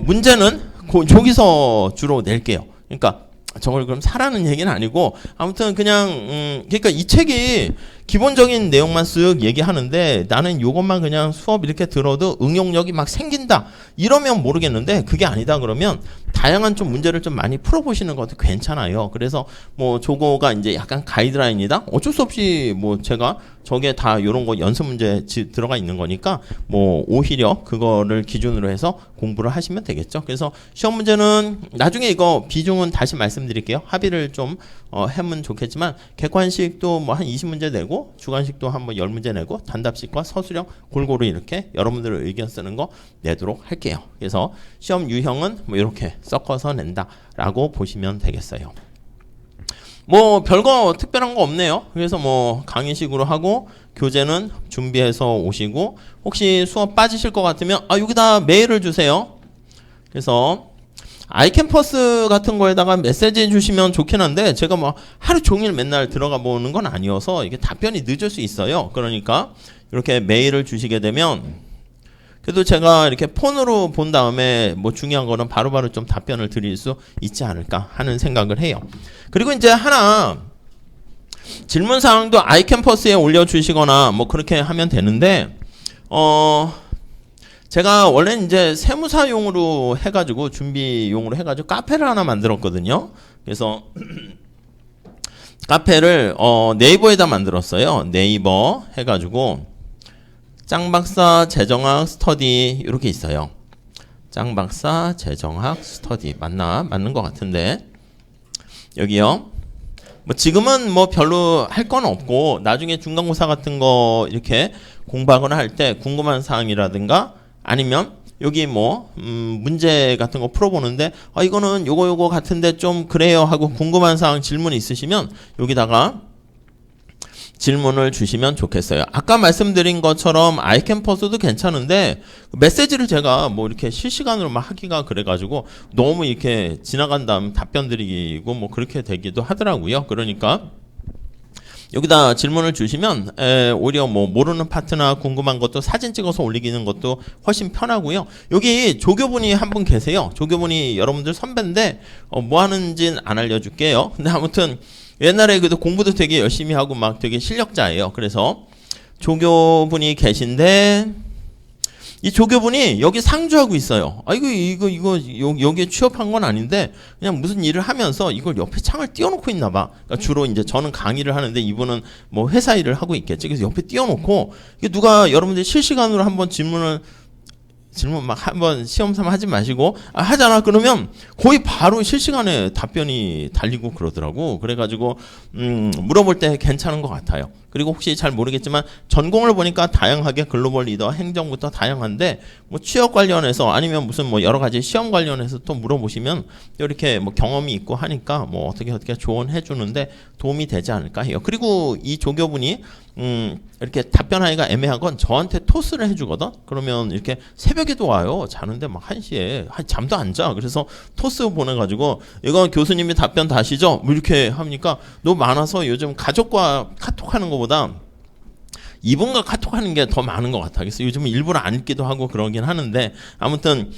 문제는 저기서 주로 낼게요. 그러니까 저걸 그럼 사라는 얘기는 아니고 아무튼 그냥 그러니까 이 책이 기본적인 내용만 쓱 얘기하는데 나는 이것만 그냥 수업 이렇게 들어도 응용력이 막 생긴다 이러면 모르겠는데 그게 아니다 그러면 다양한 좀 문제를 좀 많이 풀어보시는 것도 괜찮아요. 그래서 뭐 저거가 이제 약간 가이드라인이다. 어쩔 수 없이 뭐 제가 저게 다 이런 거 연습 문제 들어가 있는 거니까 뭐 오히려 그거를 기준으로 해서 공부를 하시면 되겠죠. 그래서 시험 문제는 나중에 이거 비중은 다시 말씀드릴게요. 합의를 좀 하면 좋겠지만 객관식도 뭐 한 20문제 내고 주관식도 한 뭐 10문제 내고 단답식과 서술형 골고루 이렇게 여러분들의 의견 쓰는 거 내도록 할게요. 그래서 시험 유형은 뭐 이렇게 섞어서 낸다라고 보시면 되겠어요. 뭐 별거 특별한 거 없네요. 그래서 뭐 강의식으로 하고 교재는 준비해서 오시고 혹시 수업 빠지실 것 같으면 여기다 메일을 주세요. 그래서 아이캠퍼스 같은 거에다가 메시지 주시면 좋긴 한데 제가 뭐 하루 종일 맨날 들어가 보는 건 아니어서 이게 답변이 늦을 수 있어요. 그러니까 이렇게 메일을 주시게 되면 그래도 제가 이렇게 폰으로 본 다음에 뭐 중요한 거는 바로바로 좀 답변을 드릴 수 있지 않을까 하는 생각을 해요. 그리고 이제 하나 질문 사항도 아이캠퍼스에 올려주시거나 뭐 그렇게 하면 되는데 제가 원래 이제 세무사용으로 해가지고 준비용으로 해가지고 카페를 하나 만들었거든요. 그래서 카페를 네이버에다 만들었어요. 네이버 해가지고 짱박사 재정학 스터디 이렇게 있어요. 짱박사 재정학 스터디 맞는 것 같은데 여기요. 뭐 지금은 뭐 별로 할 건 없고 나중에 중간고사 같은 거 이렇게 공부하거나 할 때 궁금한 사항이라든가 아니면 여기 뭐 문제 같은 거 풀어보는데 이거는 요거 같은데 좀 그래요 하고 궁금한 사항 질문 있으시면 여기다가 질문을 주시면 좋겠어요. 아까 말씀드린 것처럼 아이캠퍼스도 괜찮은데 메시지를 제가 뭐 이렇게 실시간으로 막 하기가 그래가지고 너무 이렇게 지나간 다음 답변 드리고 뭐 그렇게 되기도 하더라고요. 그러니까 여기다 질문을 주시면 오히려 뭐 모르는 파트나 궁금한 것도 사진 찍어서 올리기는 것도 훨씬 편하고요. 여기 조교분이 한 분 계세요. 조교분이 여러분들 선배인데 뭐 하는지는 안 알려줄게요. 근데 아무튼 옛날에 그래도 공부도 되게 열심히 하고 막 되게 실력자예요. 그래서 조교분이 계신데 이 조교분이 여기 상주하고 있어요. 이거 여기에 취업한 건 아닌데 그냥 무슨 일을 하면서 이걸 옆에 창을 띄워놓고 있나 봐. 그러니까 주로 이제 저는 강의를 하는데 이분은 뭐 회사 일을 하고 있겠지. 그래서 옆에 띄워놓고 이게 누가 여러분들이 실시간으로 한번 질문 막 한번 시험 삼아 하지 마시고 하잖아. 그러면 거의 바로 실시간에 답변이 달리고 그러더라고. 그래가지고 물어볼 때 괜찮은 것 같아요. 그리고 혹시 잘 모르겠지만 전공을 보니까 다양하게 글로벌 리더, 행정부터 다양한데 뭐 취업 관련해서 아니면 무슨 뭐 여러 가지 시험 관련해서 또 물어보시면 이렇게 뭐 경험이 있고 하니까 뭐 어떻게 조언해 주는데 도움이 되지 않을까 해요. 그리고 이 조교분이 이렇게 답변하기가 애매한 건 저한테 토스를 해주거든. 그러면 이렇게 새벽에도 와요. 자는데 막 1시에 잠도 안 자. 그래서 토스 보내가지고 이거 교수님이 답변 다시죠? 뭐 이렇게 하니까 너무 많아서 요즘 가족과 카톡하는 것보다 이분과 카톡하는 게 더 많은 것 같아. 그래서 요즘은 일부러 안 읽기도 하고 그러긴 하는데 아무튼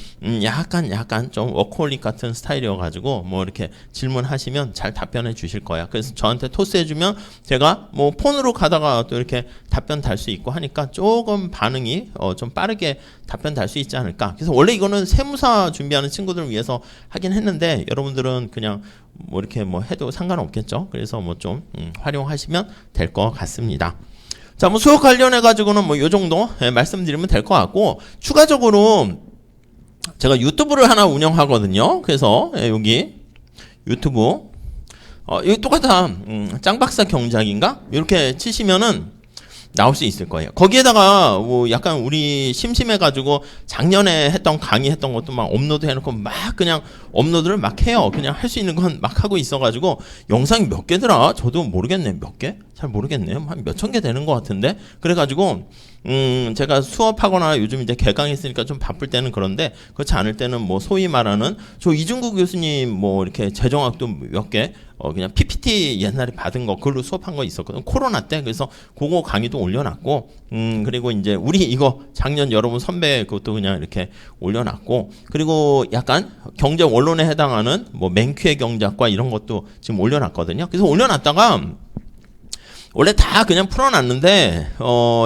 약간 좀 워커홀릭 같은 스타일이어가지고 뭐 이렇게 질문하시면 잘 답변해 주실 거야. 그래서 저한테 토스해주면 제가 뭐 폰으로 가다가 또 이렇게 답변 달 수 있고 하니까 조금 반응이 좀 빠르게 답변 달 수 있지 않을까. 그래서 원래 이거는 세무사 준비하는 친구들을 위해서 하긴 했는데 여러분들은 그냥 뭐 이렇게 뭐 해도 상관없겠죠. 그래서 뭐 좀 활용하시면 될 것 같습니다. 자, 뭐 수업 관련해 가지고는 뭐 요 정도 말씀드리면 될 것 같고 추가적으로 제가 유튜브를 하나 운영하거든요. 그래서 여기 유튜브 여기 똑같아. 짱박사 경작인가? 이렇게 치시면은 나올 수 있을 거예요. 거기에다가 뭐 약간 우리 심심해가지고 작년에 했던 강의했던 것도 막 업로드 해놓고 막 그냥 업로드를 막 해요. 그냥 할 수 있는 건 막 하고 있어가지고 영상이 몇 개더라? 저도 모르겠네. 몇 개? 잘 모르겠네요. 한 몇천 개 되는 것 같은데. 그래가지고 제가 수업하거나 요즘 이제 개강했으니까 좀 바쁠 때는 그런데 그렇지 않을 때는 뭐 소위 말하는 저 이중구 교수님 뭐 이렇게 재정학도 몇 개 그냥 PPT 옛날에 받은 거 그걸로 수업한 거 있었거든. 코로나 때. 그래서 그거 강의도 올려놨고 그리고 이제 우리 이거 작년 여러분 선배 그것도 그냥 이렇게 올려놨고 그리고 약간 경제 원론에 해당하는 뭐 맹퀴의 경작과 이런 것도 지금 올려놨거든요. 그래서 올려놨다가 원래 다 그냥 풀어놨는데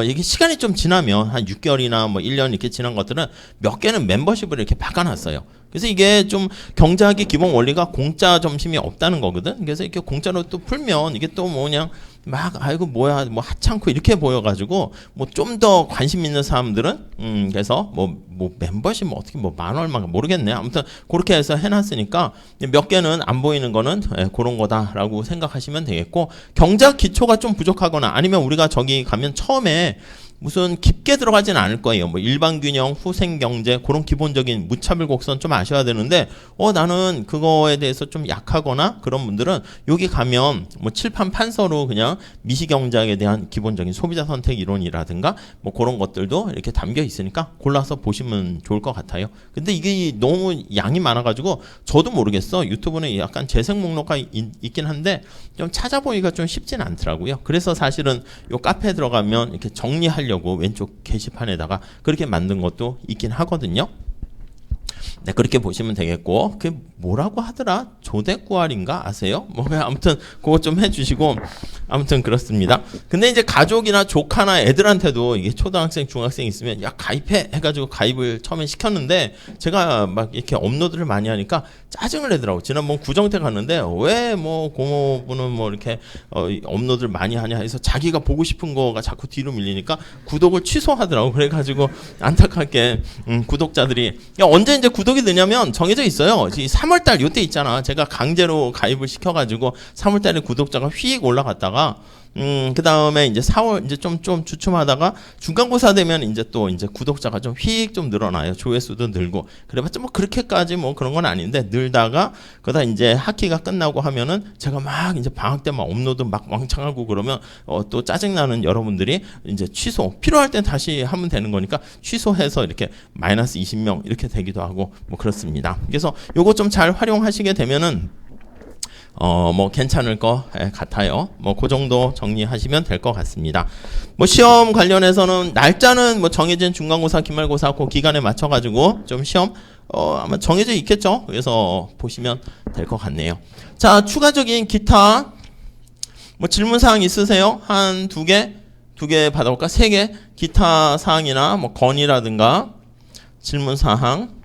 이게 시간이 좀 지나면 한 6개월이나 뭐 1년 이렇게 지난 것들은 몇 개는 멤버십을 이렇게 바꿔놨어요. 그래서 이게 좀 경제학의 기본 원리가 공짜 점심이 없다는 거거든. 그래서 이렇게 공짜로 또 풀면 이게 또 뭐 그냥 막 아이고 뭐야 뭐 하찮고 이렇게 보여가지고 뭐 좀 더 관심 있는 사람들은 그래서 뭐 멤버십 뭐 어떻게 뭐 만 얼마가 모르겠네. 아무튼 그렇게 해서 해놨으니까 몇 개는 안 보이는 거는 그런 거다라고 생각하시면 되겠고 경제학 기초가 좀 부족하거나 아니면 우리가 저기 가면 처음에 무슨 깊게 들어가진 않을 거예요. 뭐 일반균형, 후생경제 그런 기본적인 무차별 곡선 좀 아셔야 되는데 나는 그거에 대해서 좀 약하거나 그런 분들은 여기 가면 뭐 칠판 판서로 그냥 미시경제학에 대한 기본적인 소비자 선택 이론이라든가 뭐 그런 것들도 이렇게 담겨 있으니까 골라서 보시면 좋을 것 같아요. 근데 이게 너무 양이 많아가지고 저도 모르겠어. 유튜브는 약간 재생 목록가 있긴 한데 좀 찾아보기가 좀 쉽진 않더라고요. 그래서 사실은 요 카페에 들어가면 이렇게 정리하려고 왼쪽 게시판에다가 그렇게 만든 것도 있긴 하거든요. 네, 그렇게 보시면 되겠고 그게 뭐라고 하더라? 조대꾸알인가 아세요? 뭐 아무튼 그거 좀 해주시고 아무튼 그렇습니다. 근데 이제 가족이나 조카나 애들한테도 이게 초등학생, 중학생 있으면 야 가입해 해가지고 가입을 처음에 시켰는데 제가 막 이렇게 업로드를 많이 하니까 짜증을 내더라고. 지난번 구정태 갔는데 왜 뭐 고모부는 뭐 이렇게 업로드를 많이 하냐 해서 자기가 보고 싶은 거가 자꾸 뒤로 밀리니까 구독을 취소하더라고. 그래가지고 안타깝게 구독자들이 야 언제 이제 구독이 느냐면 정해져 있어요. 3월달 요때 있잖아. 제가 강제로 가입을 시켜가지고 3월달에 구독자가 휙 올라갔다가 그 다음에 이제 4월 이제 좀 주춤하다가 중간고사 되면 이제 또 이제 구독자가 좀 휙 좀 늘어나요. 조회수도 늘고. 그래봤자 뭐 그렇게까지 뭐 그런 건 아닌데 늘다가 그러다 이제 학기가 끝나고 하면은 제가 막 이제 방학 때 막 업로드 막 왕창하고 그러면 또 짜증나는 여러분들이 이제 취소 필요할 땐 다시 하면 되는 거니까 취소해서 이렇게 마이너스 20명 이렇게 되기도 하고 뭐 그렇습니다. 그래서 요거 좀 잘 활용하시게 되면은 뭐 괜찮을 것 같아요. 뭐 그 정도 정리하시면 될 것 같습니다. 뭐 시험 관련해서는 날짜는 뭐 정해진 중간고사, 기말고사 그 기간에 맞춰가지고 좀 시험 아마 정해져 있겠죠. 그래서 보시면 될 것 같네요. 자, 추가적인 기타 뭐 질문 사항 있으세요? 한 두 개 받아볼까? 3개 기타 사항이나 뭐 건의라든가 질문 사항.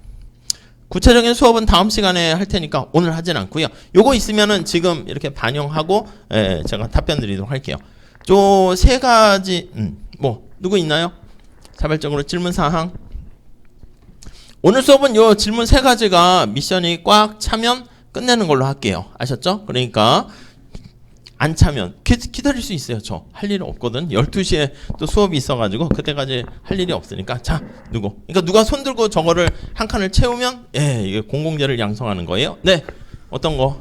구체적인 수업은 다음 시간에 할 테니까 오늘 하진 않고요. 요거 있으면은 지금 이렇게 반영하고 제가 답변 드리도록 할게요. 저 3가지 뭐 누구 있나요? 자발적으로 질문 사항. 오늘 수업은 요 질문 3가지가 미션이 꽉 차면 끝내는 걸로 할게요. 아셨죠? 그러니까 안 차면 기다릴 수 있어요. 저 할 일 없거든. 12시에 또 수업이 있어가지고 그때까지 할 일이 없으니까. 자, 누구? 그러니까 누가 손 들고 저거를 한 칸을 채우면 이게 공공재를 양성하는 거예요. 네, 어떤 거?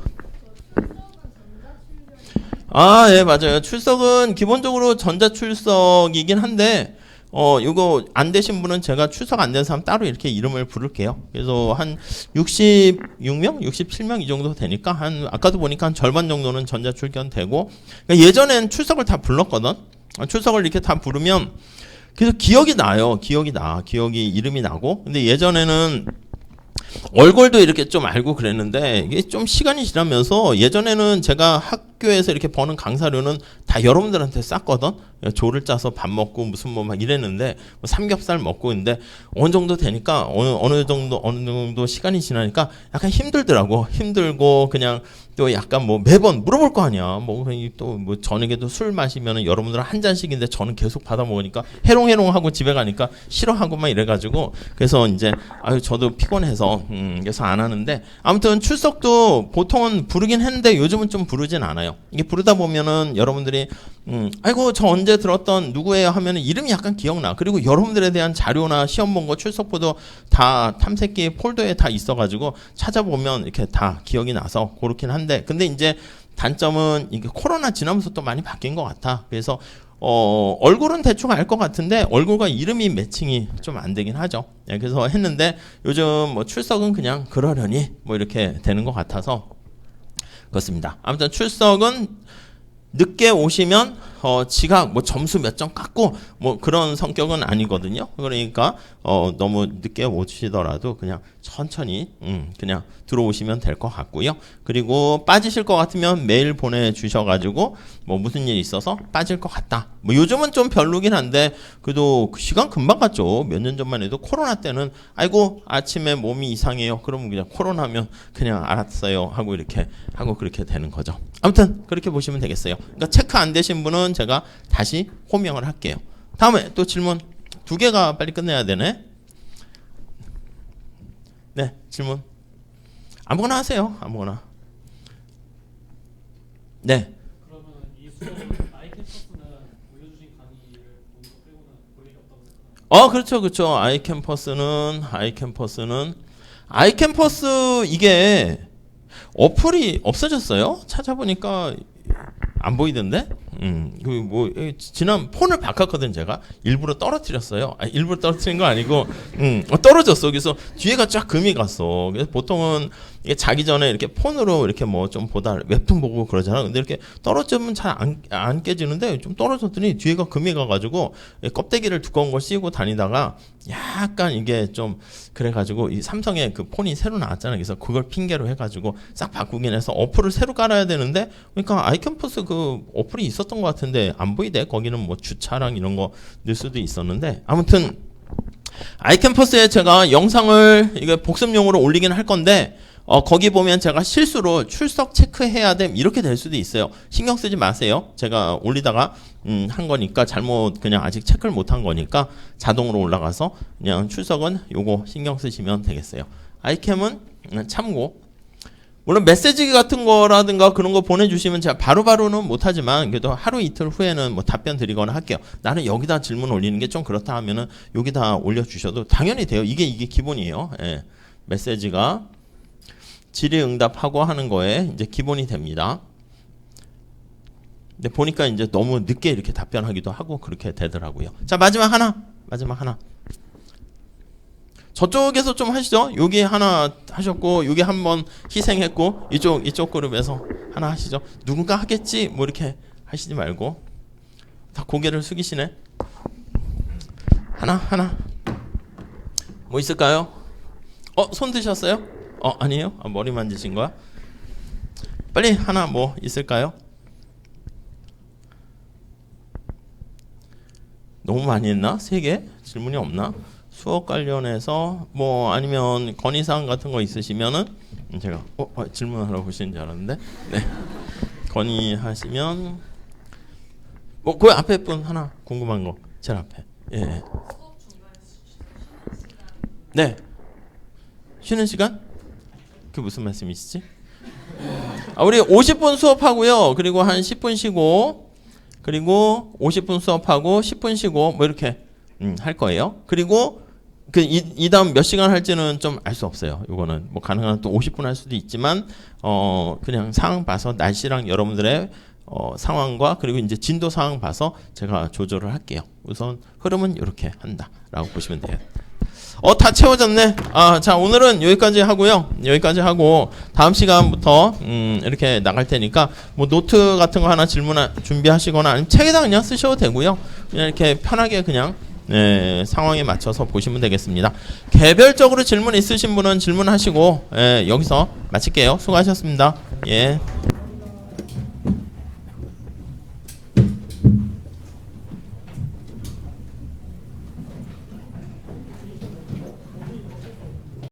예, 맞아요. 출석은 기본적으로 전자출석이긴 한데 요거 안 되신 분은 제가 출석 안 된 사람 따로 이렇게 이름을 부를게요. 그래서 한 66명, 67명 이 정도 되니까 아까도 보니까 한 절반 정도는 전자 출견되고, 그러니까 예전엔 출석을 다 불렀거든. 출석을 이렇게 다 부르면 그래서 기억이 나요. 기억이 이름이 나고. 근데 예전에는 얼굴도 이렇게 좀 알고 그랬는데 이게 좀 시간이 지나면서 예전에는 제가 학교에서 이렇게 버는 강사료는 다 여러분들한테 쌌거든. 조를 짜서 밥 먹고 무슨 뭐 막 이랬는데 뭐 삼겹살 먹고 있는데 어느 정도 되니까 어느 정도 시간이 지나니까 약간 힘들더라고. 힘들고 그냥 또 약간 뭐 매번 물어볼 거 아니야. 뭐 또 뭐 저녁에도 술 마시면은 여러분들은 한 잔씩인데 저는 계속 받아 먹으니까 해롱해롱하고 집에 가니까 싫어하고 막 이래가지고 그래서 이제 저도 피곤해서 그래서 안 하는데 아무튼 출석도 보통은 부르긴 했는데 요즘은 좀 부르진 않아요. 이게 부르다 보면은 여러분들이 아이고 저 언제 들었던 누구예요 하면은 이름이 약간 기억나. 그리고 여러분들에 대한 자료나 시험 본 거 출석부도 다 탐색기 폴더에 다 있어가지고 찾아보면 이렇게 다 기억이 나서 그렇긴 한데 근데 이제 단점은 이게 코로나 지나면서 또 많이 바뀐 것 같아. 그래서 얼굴은 대충 알 것 같은데 얼굴과 이름이 매칭이 좀 안 되긴 하죠. 그래서 했는데 요즘 뭐 출석은 그냥 그러려니 뭐 이렇게 되는 것 같아서 그렇습니다. 아무튼 출석은 늦게 오시면 지각 뭐 점수 몇 점 깎고 뭐 그런 성격은 아니거든요. 그러니까 너무 늦게 오시더라도 그냥 천천히 그냥 들어오시면 될 것 같고요. 그리고 빠지실 것 같으면 메일 보내주셔가지고 뭐 무슨 일이 있어서 빠질 것 같다. 뭐 요즘은 좀 별로긴 한데 그래도 시간 금방 갔죠. 몇 년 전만 해도 코로나 때는 아이고 아침에 몸이 이상해요. 그러면 그냥 코로나면 그냥 알았어요 하고 이렇게 하고 그렇게 되는 거죠. 아무튼 그렇게 보시면 되겠어요. 그러니까 체크 안 되신 분은 제가 다시 호명을 할게요. 다음에 또 질문 2개가 빨리 끝내야 되네. 네, 질문 아무거나 하세요. 아무거나. 네. 그러면 이 수업은 아이캠퍼스는 올려주신 강의를 보는 거 빼고는 볼 일이 없다고 생각하나요? 그렇죠. 아이캠퍼스 이게 어플이 없어졌어요. 찾아보니까 안 보이던데? 뭐 지난 폰을 바꿨거든 제가. 일부러 떨어뜨렸어요. 일부러 떨어뜨린 거 아니고 떨어졌어. 그래서 뒤에가 쫙 금이 갔어. 그래서 보통은 이게 자기 전에 이렇게 폰으로 이렇게 뭐 좀 보다 웹툰 보고 그러잖아. 근데 이렇게 떨어지면 잘 안 깨지는데 좀 떨어졌더니 뒤에가 금이 가가지고 껍데기를 두꺼운 걸 씌우고 다니다가 약간 이게 좀 그래가지고 이 삼성의 그 폰이 새로 나왔잖아요. 그래서 그걸 핑계로 해가지고 싹 바꾸긴 해서 어플을 새로 깔아야 되는데 그러니까 아이캠퍼스 그 어플이 있었던 것 같은데 안 보이대. 거기는 뭐 주차랑 이런 거 넣을 수도 있었는데 아무튼 아이캠퍼스에 제가 영상을 이게 복습용으로 올리긴 할 건데 거기 보면 제가 실수로 출석 체크해야 됨 이렇게 될 수도 있어요. 신경 쓰지 마세요. 제가 올리다가 한 거니까 잘못 그냥 아직 체크를 못 한 거니까 자동으로 올라가서 그냥 출석은 요거 신경 쓰시면 되겠어요. 아이캠은 참고. 물론 메시지 같은 거라든가 그런 거 보내주시면 제가 바로바로는 못하지만 그래도 하루 이틀 후에는 뭐 답변 드리거나 할게요. 나는 여기다 질문 올리는 게 좀 그렇다 하면은 여기다 올려주셔도 당연히 돼요. 이게 기본이에요. 예. 메시지가 질의응답하고 하는 거에 이제 기본이 됩니다. 근데 보니까 이제 너무 늦게 이렇게 답변하기도 하고 그렇게 되더라고요. 자, 마지막 하나. 저쪽에서 좀 하시죠. 여기 하나 하셨고 여기 한번 희생했고 이쪽 그룹에서 하나 하시죠. 누군가 하겠지 뭐 이렇게 하시지 말고 다 고개를 숙이시네. 하나 뭐 있을까요? 손 드셨어요? 아니에요? 머리 만지신 거야? 빨리 하나 뭐 있을까요? 너무 많이 했나? 3개? 질문이 없나? 수업 관련해서 뭐 아니면 건의사항 같은 거 있으시면은 제가 질문하러 보시는 줄 알았는데 네 건의하시면 뭐 그 앞에 분 하나 궁금한 거 제일 앞에 예. 네 쉬는 시간? 그게 무슨 말씀이시지? 우리 50분 수업하고요 그리고 한 10분 쉬고 그리고 50분 수업하고 10분 쉬고 뭐 이렇게 할 거예요. 그리고 이 다음 몇 시간 할지는 좀 알 수 없어요. 이거는 뭐 가능한 또 50분 할 수도 있지만 그냥 상황 봐서 날씨랑 여러분들의 상황과 그리고 이제 진도 상황 봐서 제가 조절을 할게요. 우선 흐름은 이렇게 한다라고 보시면 돼요. 다 채워졌네. 자 오늘은 여기까지 하고요. 여기까지 하고 다음 시간부터 이렇게 나갈 테니까 뭐 노트 같은 거 하나 질문 준비하시거나 아니면 책에다 그냥 쓰셔도 되고요. 그냥 이렇게 편하게 그냥 상황에 맞춰서 보시면 되겠습니다. 개별적으로 질문 있으신 분은 질문하시고 여기서 마칠게요. 수고하셨습니다. 예.